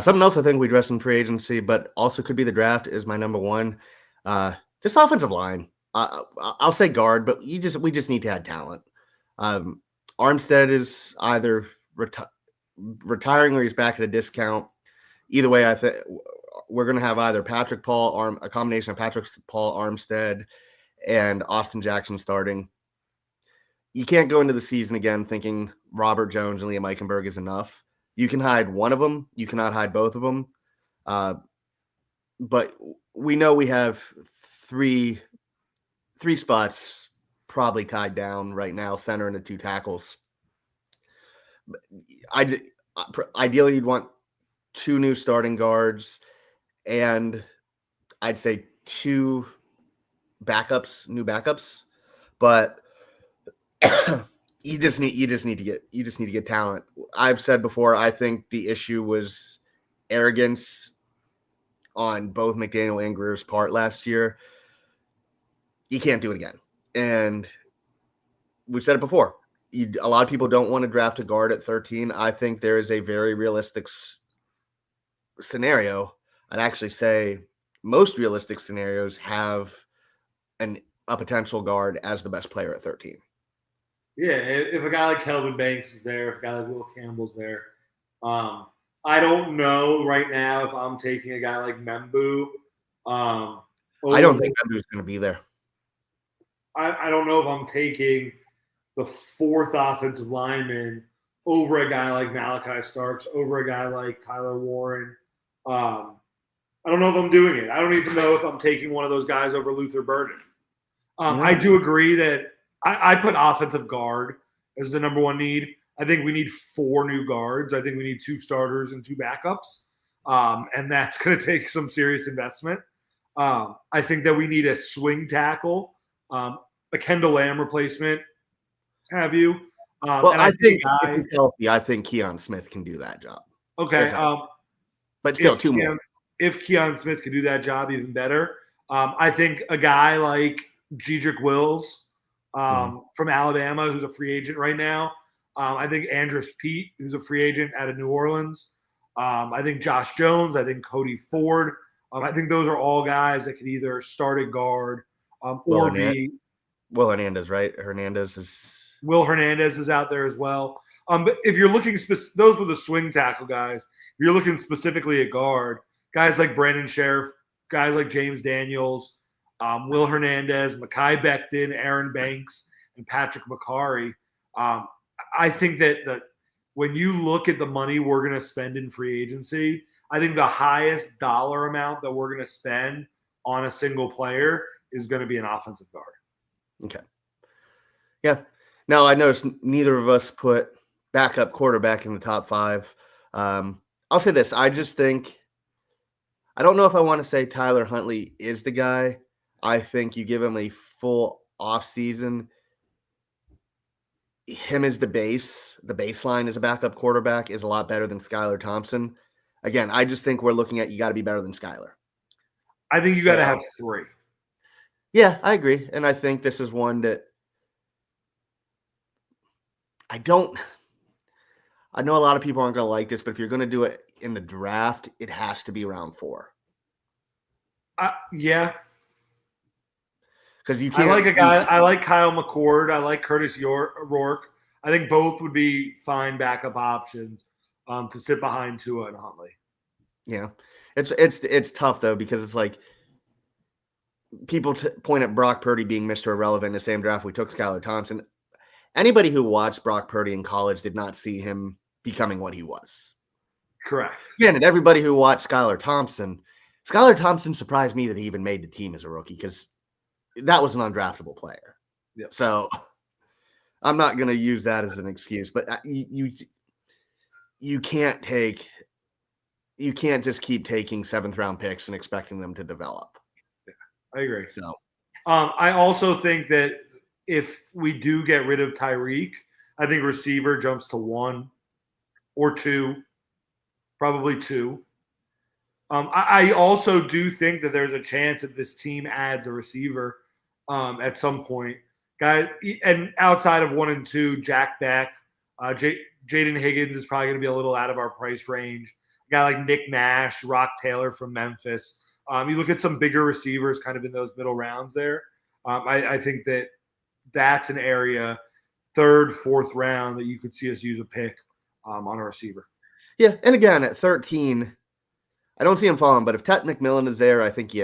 Something else I think we address in free agency, but also could be the draft, is my number 1. Just offensive line. I'll say guard, but we just need to add talent. Armstead is either retiring or he's back at a discount. Either way, I think we're going to have either Patrick Paul, a combination of Patrick Paul, Armstead, and Austin Jackson starting. You can't go into the season again thinking Robert Jones and Liam Eichenberg is enough. You can hide one of them. You cannot hide both of them. But we know we have three spots probably tied down right now, center and the 2 tackles. Ideally, you'd want 2 new starting guards, and I'd say 2 new backups. But you just need to get talent. I've said before, I think the issue was arrogance on both McDaniel and Greer's part last year. You can't do it again. And we've said it before. A lot of people don't want to draft a guard at 13. I think there is a very realistic scenario. I'd actually say most realistic scenarios have a potential guard as the best player at 13. Yeah, if a guy like Kelvin Banks is there, if a guy like Will Campbell's there, I don't know right now if I'm taking a guy like Membu. I don't think Membu's going to be there. I don't know if I'm taking the 4th offensive lineman over a guy like Malachi Starks, over a guy like Tyler Warren. I don't know if I'm doing it. I don't even know if I'm taking one of those guys over Luther Burden. I do agree that I put offensive guard as the number 1 need. I think we need 4 new guards. I think we need 2 starters and 2 backups. And that's going to take some serious investment. I think that we need a swing tackle, a Kendall Lamb replacement. Have you? Well, I think if he's healthy, I think Keon Smith can do that job. Okay. But still, 2 more. If Keon Smith could do that job, even better. I think a guy like Jedrick Wills from Alabama, who's a free agent right now. I think Andrus Peat, who's a free agent out of New Orleans. I think Josh Jones. I think Cody Ford. I think those are all guys that could either start at guard or be. Will Hernandez, right? Will Hernandez is out there as well. But if you're looking, those were the swing tackle guys. If you're looking specifically at guard, guys like Brandon Sheriff, guys like James Daniels, Will Hernandez, Mekhi Becton, Aaron Banks, and Patrick McCarry. I think that when you look at the money we're going to spend in free agency, I think the highest dollar amount that we're going to spend on a single player is going to be an offensive guard. Okay. Yeah. Now, I noticed neither of us put backup quarterback in the top 5. I'll say this. I just think – I don't know if I want to say Tyler Huntley is the guy. I think you give him a full offseason. Him as the baseline as a backup quarterback is a lot better than Skylar Thompson. Again, I just think we're looking at you got to be better than Skylar. I think you got to have 3. Yeah, I agree. And I think this is one that I don't. I know a lot of people aren't going to like this, but if you're going to do it in the draft, it has to be round 4 Yeah, because you I can't. like a guy. I like Kyle McCord. I like Curtis Rourke. I think both would be fine backup options to sit behind Tua and Huntley. Yeah, it's tough though because it's like people point at Brock Purdy being Mr. Irrelevant in the same draft we took Skylar Thompson. Anybody who watched Brock Purdy in college did not see him becoming what he was. Correct. Granted, everybody who watched Skylar Thompson surprised me that he even made the team as a rookie because that was an undraftable player. Yep. So I'm not going to use that as an excuse, but you can't just keep taking 7th round picks and expecting them to develop. Yeah, I agree. So I also think that if we do get rid of Tyreek, I think receiver jumps to 1 or 2, probably 2. I also do think that there's a chance that this team adds a receiver at some point. Guys, and outside of 1 and 2, Jack Beck, Jaden Higgins is probably going to be a little out of our price range. A guy like Nick Nash, Rock Taylor from Memphis. You look at some bigger receivers kind of in those middle rounds there. I think that that's an area, 3rd, 4th round, that you could see us use a pick on a receiver. Yeah, and again, at 13, I don't see him falling, but if Tet McMillan is there, I think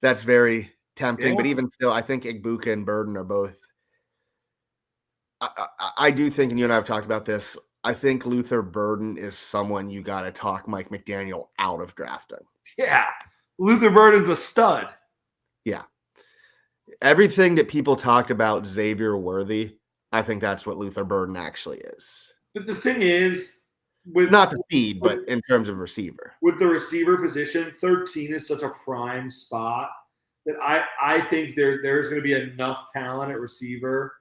that's very tempting. Yeah. But even still, I think Igbuka and Burden are both. I do think, and you and I have talked about this, I think Luther Burden is someone you got to talk Mike McDaniel out of drafting. Yeah, Luther Burden's a stud. Yeah. Everything that people talked about Xavier Worthy, I think that's what Luther Burden actually is. But the thing is, not the speed, but in terms of receiver. With the receiver position, 13 is such a prime spot that I think there's going to be enough talent at receiver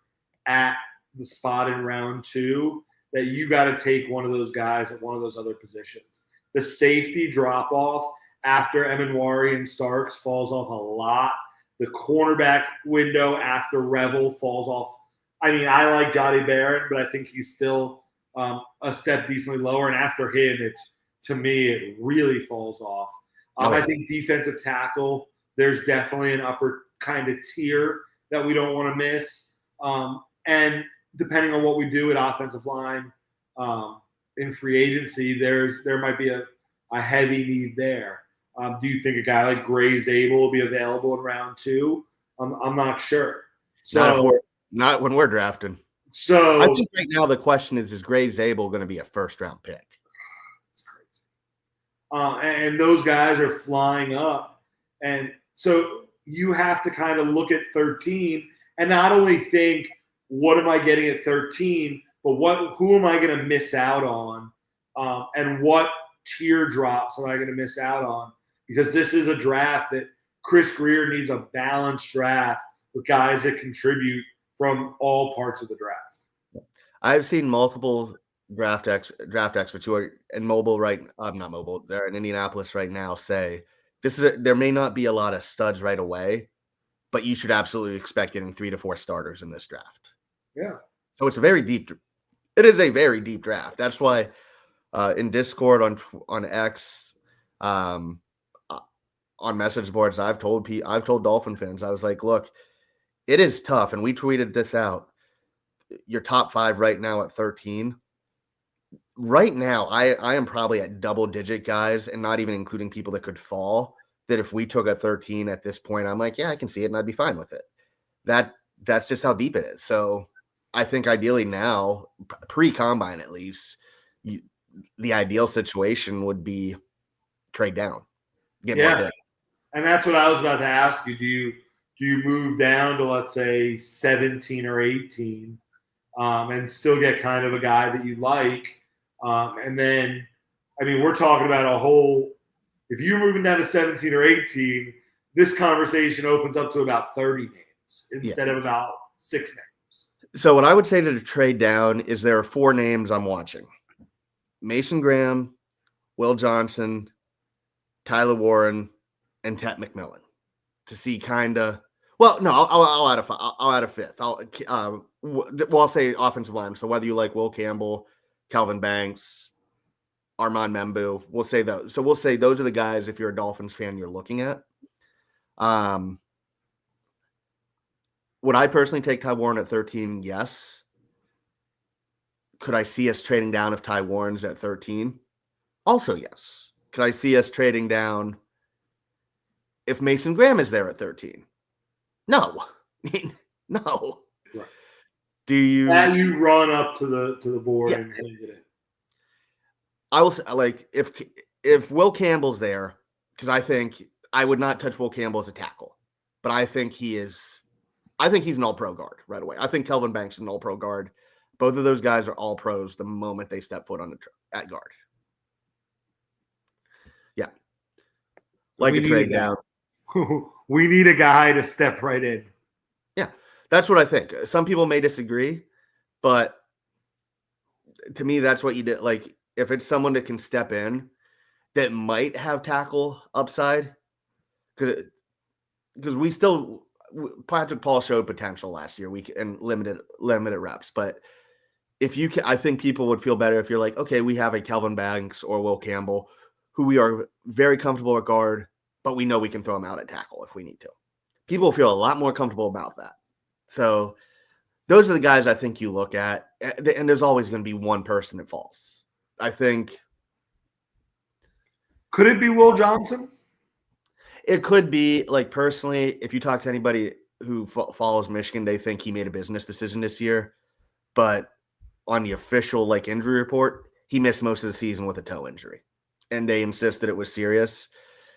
at the spot in round 2 that you got to take one of those guys at one of those other positions. The safety drop off after Emanwari and Starks falls off a lot. The cornerback window after Revel falls off. I mean, I like Johnny Barron, but I think he's still a step decently lower. And after him, to me, it really falls off. I think defensive tackle, there's definitely an upper kind of tier that we don't want to miss. And depending on what we do at offensive line in free agency, there might be a heavy need there. Do you think a guy like Gray Zabel will be available in round 2? I'm not sure. So not when we're drafting. So I think right now the question is Gray Zabel going to be a 1st round pick? That's crazy. And those guys are flying up. And so you have to kind of look at 13 and not only think, what am I getting at 13, but who am I going to miss out on? And what teardrops am I going to miss out on? Because this is a draft that Chris Greer needs a balanced draft with guys that contribute from all parts of the draft. I've seen multiple draft experts who are in mobile not mobile. They're in Indianapolis right now. Say there may not be a lot of studs right away, but you should absolutely expect getting 3 to 4 starters in this draft. Yeah. So it's a very deep. It is a very deep draft. That's why in Discord on X, on message boards, I've told Dolphin fans, I was like, look, it is tough, and we tweeted this out. Your top 5 right now at 13. Right now, I am probably at double-digit guys, and not even including people that could fall, that if we took a 13 at this point, I'm like, yeah, I can see it, and I'd be fine with it. That's just how deep it is. So I think ideally now, pre-combine at least, the ideal situation would be trade down. Get more good. And that's what I was about to ask you. Do you move down to, let's say, 17 or 18 and still get kind of a guy that you like? And then, I mean, we're talking about if you're moving down to 17 or 18, this conversation opens up to about 30 names instead of about 6 names. So what I would say to the trade down is there are 4 names I'm watching. Mason Graham, Will Johnson, Tyler Warren, and Tet McMillan, to see kind of Well, no, I'll add I'll add a fifth. I'll say offensive line. So whether you like Will Campbell, Calvin Banks, Armand Membu, we'll say those. So we'll say those are the guys, if you're a Dolphins fan, you're looking at. Would I personally take Ty Warren at 13? Yes. Could I see us trading down if Ty Warren's at 13? Also, yes. Could I see us trading down if Mason Graham is there at 13? No. No. Right. Do you? That you run up to the board and get it. I will say, like, if Will Campbell's there, because I think I would not touch Will Campbell as a tackle, but I think he's an all-pro guard right away. I think Kelvin Banks is an all-pro guard. Both of those guys are all pros the moment they step foot on at guard. Yeah. Like a trade down. We need a guy to step right in. Yeah, that's what I think. Some people may disagree, but to me, that's what you did. Like, if it's someone that can step in that might have tackle upside, because Patrick Paul showed potential last year, and limited reps. But if you can, I think people would feel better if you're like, okay, we have a Kelvin Banks or Will Campbell, who we are very comfortable at guard, but we know we can throw them out at tackle if we need to. People feel a lot more comfortable about that. So those are the guys I think you look at, and there's always going to be one person that falls. I think. Could it be Will Johnson? It could be. Like, personally, if you talk to anybody who follows Michigan, they think he made a business decision this year. But on the official injury report, he missed most of the season with a toe injury, and they insist that it was serious.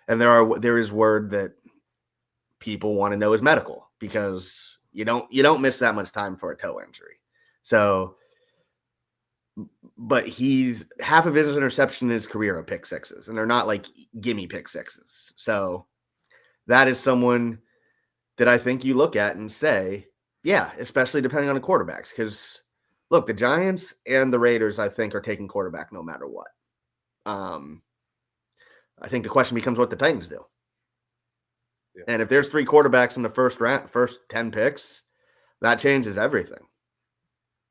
And there is word that people want to know his medical, because you don't miss that much time for a toe injury. So, but he's half of his interception in his career are pick sixes, and they're not like gimme pick sixes. So that is someone that I think you look at and say, yeah, especially depending on the quarterbacks. Because look, the Giants and the Raiders, I think, are taking quarterback no matter what. I think the question becomes what the Titans do. Yeah. And if there's 3 quarterbacks in the first 10 picks, that changes everything.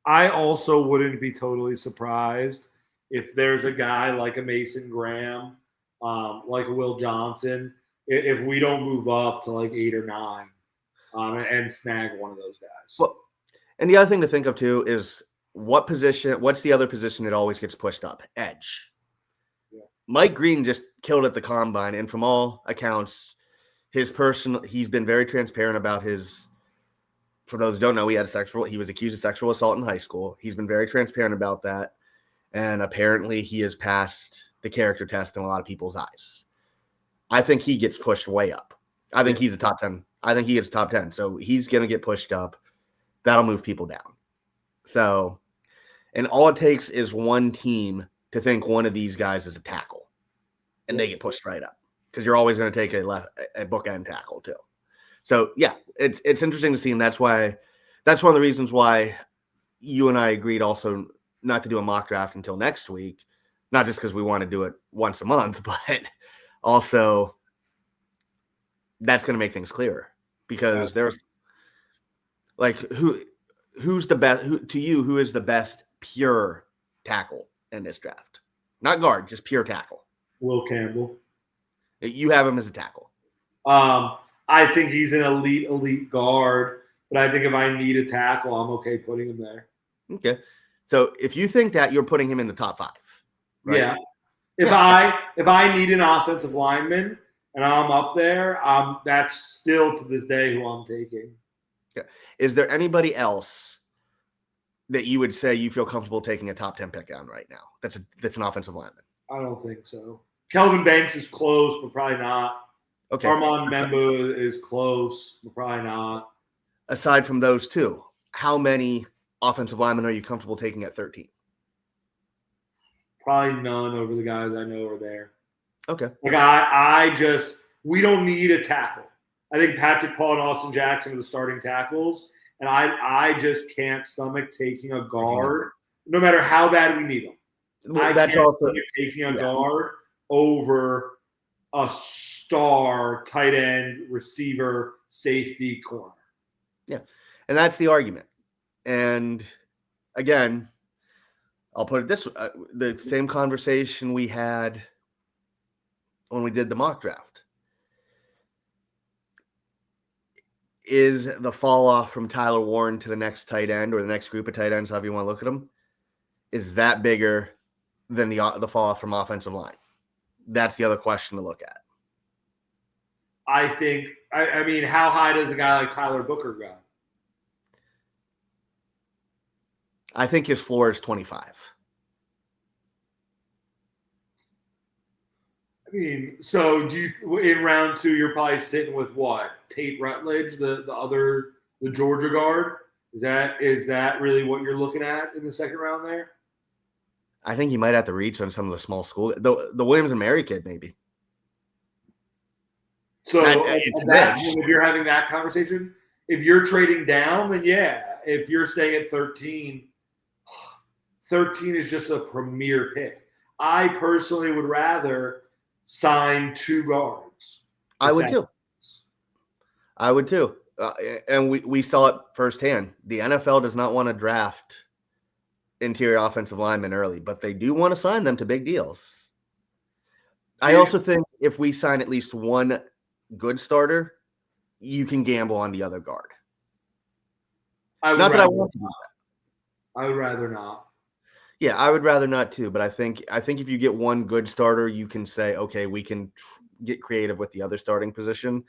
I also wouldn't be totally surprised if there's a guy like a Mason Graham, like a Will Johnson, if we don't move up to 8 or 9 and snag one of those guys. Well, and the other thing to think of too is what's the other position that always gets pushed up? Edge. Yeah. Mike Green just killed at the combine, and from all accounts, he's been very transparent about his. For those who don't know, he was accused of sexual assault in high school. He's been very transparent about that. And apparently he has passed the character test in a lot of people's eyes. I think he gets pushed way up. I think he's a top 10. I think he gets top 10. So he's going to get pushed up. That'll move people down. So, and all it takes is one team to think one of these guys is a tackle, and they get pushed right up, because you're always going to take a bookend tackle too. So yeah, it's interesting to see, and that's one of the reasons why you and I agreed also not to do a mock draft until next week, not just because we want to do it once a month, but also that's going to make things clearer, because there's who's the best who is the best pure tackle in this draft, not guard, just pure tackle. Will Campbell. You have him as a tackle. I think he's an elite guard, but I think if I need a tackle, I'm okay putting him there. Okay. So if you think that, you're putting him in the top 5. Right? Yeah. If I need an offensive lineman and I'm up there, that's still to this day who I'm taking. Okay. Is there anybody else that you would say you feel comfortable taking a top 10 pick on right now that's an offensive lineman? I don't think so. Kelvin Banks is close, but probably not. Okay. Armand Membu is close, but probably not. Aside from those two, how many offensive linemen are you comfortable taking at 13? Probably none over the guys I know are there. Okay. We don't need a tackle. I think Patrick Paul and Austin Jackson are the starting tackles, and I just can't stomach taking a guard, no matter how bad we need them. Well, that's also taking a guard over a star, tight end, receiver, safety, corner. Yeah. And that's the argument. And again, I'll put it this way, the same conversation we had when we did the mock draft. Is the fall off from Tyler Warren to the next tight end or the next group of tight ends, however you want to look at them, is that bigger than the fall off from offensive line? That's the other question to look at. I think, I mean, how high does a guy like Tyler Booker go? I think his floor is 25. I mean, so do you, in round 2, you're probably sitting with what? Tate Rutledge, the Georgia guard? Is that really what you're looking at in the second round there? I think he might have to reach on some of the small school. The Williams and Mary kid, maybe. So if you're having that conversation, if you're trading down, then yeah. If you're staying at 13 is just a premier pick. I personally would rather sign 2 guards. I would too. And we saw it firsthand. The NFL does not want to draft interior offensive linemen early, but they do want to sign them to big deals. I also think if we sign at least one good starter, you can gamble on the other guard. I would rather not. Yeah, I would rather not too, but I think if you get one good starter, you can say, okay, we can get creative with the other starting position.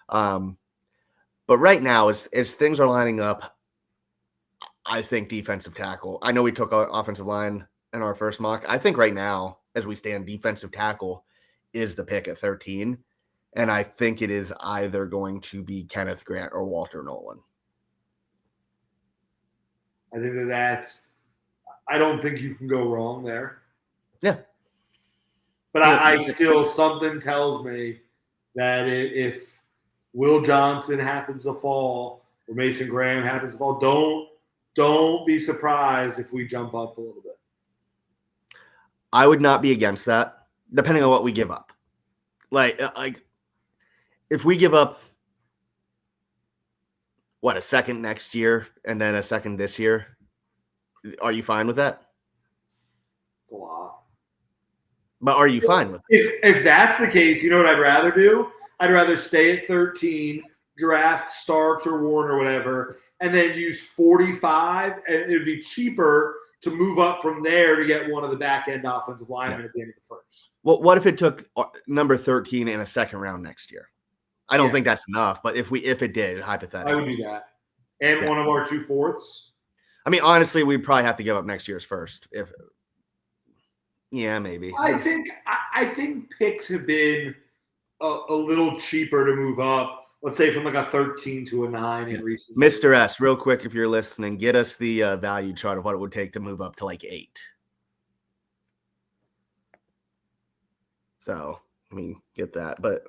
But right now, as things are lining up, I think defensive tackle. I know we took our offensive line in our first mock. I think right now, as we stand, defensive tackle is the pick at 13. And I think it is either going to be Kenneth Grant or Walter Nolan. I think I don't think you can go wrong there. Yeah. But I still, something tells me that if Will Johnson happens to fall or Mason Graham happens to fall, don't be surprised if we jump up a little bit. I would not be against that, depending on what we give up. Like if we give up, a second next year and then a second this year, are you fine with that? It's a lot. But are you fine with it? If that's the case, you know what I'd rather do? I'd rather stay at 13, draft Starks or Warren or whatever, and then use 45, and it would be cheaper to move up from there to get one of the back-end offensive linemen at the end of the first. Well, what if it took number 13 in a second round next year? I don't think that's enough, but if it did, hypothetically. I would do that. And one of our 2 fourths. I mean, honestly, we'd probably have to give up next year's first. Maybe. I think picks have been a little cheaper to move up. Let's say from like a 13 to a 9 in recent years. Mr. S, real quick, if you're listening, get us the value chart of what it would take to move up to like 8. So, I mean, get that. But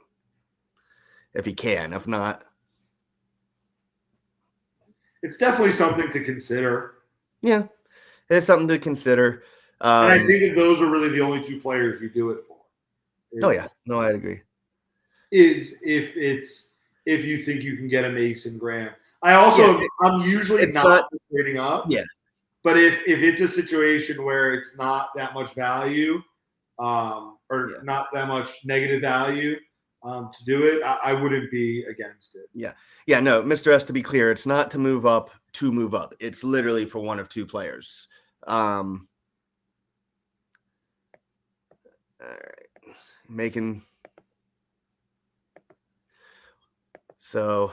if you can, if not. It's definitely something to consider. Yeah, it's something to consider. And I think that those are really the only 2 players you do it for. No, I'd agree. Is if you think you can get a Mason Graham. I'm usually not trading up. Yeah. But if it's a situation where it's not that much value, not that much negative value to do it, I wouldn't be against it. Yeah. Yeah, no, Mr. S, to be clear, it's not to move up. It's literally for one of 2 players. All right. So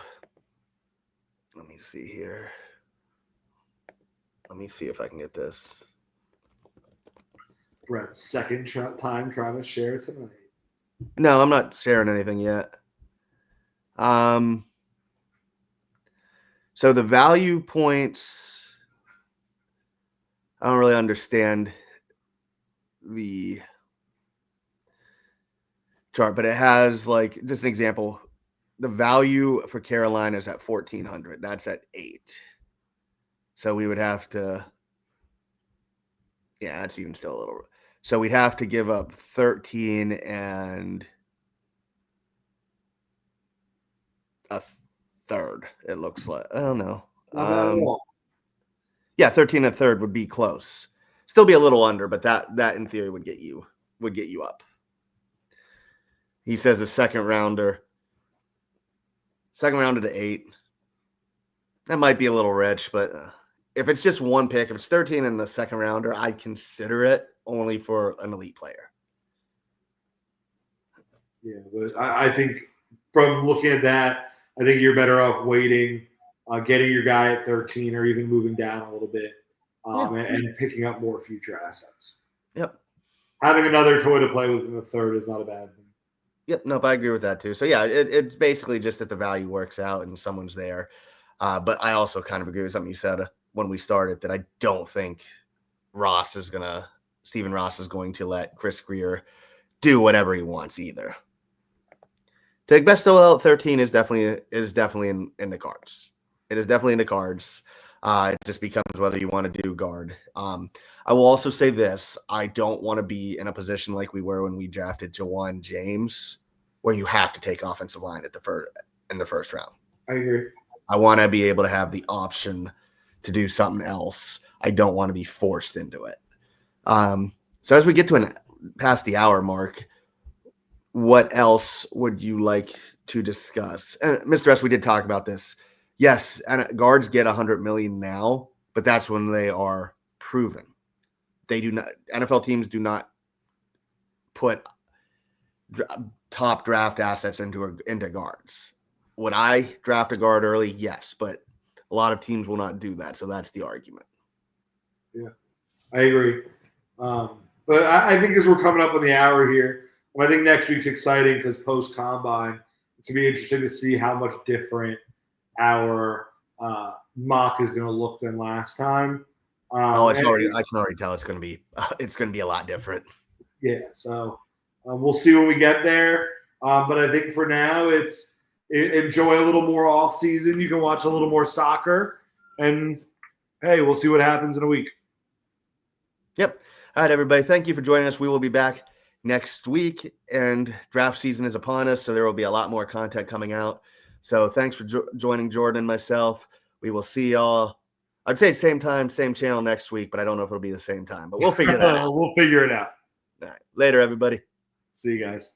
let me see here. Let me see if I can get this. Brett's second time trying to share tonight. No, I'm not sharing anything yet. So the value points, I don't really understand the chart, but it has like just an example. The value for Carolina is at 1,400. That's at 8. So we would have to, that's even still a little. So we'd have to give up 13 and third. It looks like. I don't know. Not bad at all. Yeah, 13 and third would be close. Still be a little under, but that in theory would get you up. He says a second rounder to 8. That might be a little rich, but if it's just one pick, if it's 13 and the second rounder, I'd consider it only for an elite player. Yeah, but I think from looking at that, I think you're better off waiting, getting your guy at 13 or even moving down a little bit and picking up more future assets. Yep. Having another toy to play with in the third is not a bad thing. Yep. Nope. I agree with that too. So yeah, it's basically just that the value works out and someone's there. But I also kind of agree with something you said when we started that I don't think Stephen Ross is going to let Chris Greer do whatever he wants either. Take best OL at 13 is definitely in the cards. It is definitely in the cards. It just becomes whether you want to do guard. I will also say this. I don't want to be in a position like we were when we drafted Jawan James, where you have to take offensive line in the first round. I agree. I want to be able to have the option to do something else. I don't want to be forced into it. So as we get to past the hour mark, what else would you like to discuss? And Mr. S, we did talk about this. Yes, and guards get $100 million now, but that's when they are proven. They do not. NFL teams do not put top draft assets into guards. Would I draft a guard early? Yes, but a lot of teams will not do that. So that's the argument. Yeah, I agree. But I think as we're coming up on the hour here, I think next week's exciting because post-combine, it's going to be interesting to see how much different our mock is going to look than last time. I can already tell it's going to be a lot different. Yeah, so we'll see when we get there. But I think for now, it's enjoy a little more off season. You can watch a little more soccer, and hey, we'll see what happens in a week. Yep. All right, everybody. Thank you for joining us. We will be back next week, and draft season is upon us, so there will be a lot more content coming out. So thanks for joining Jordan and myself. We will see y'all. I'd say same time, same channel next week, but I don't know if it'll be the same time. But we'll figure that out. We'll figure it out. All right. Later, everybody. See you guys.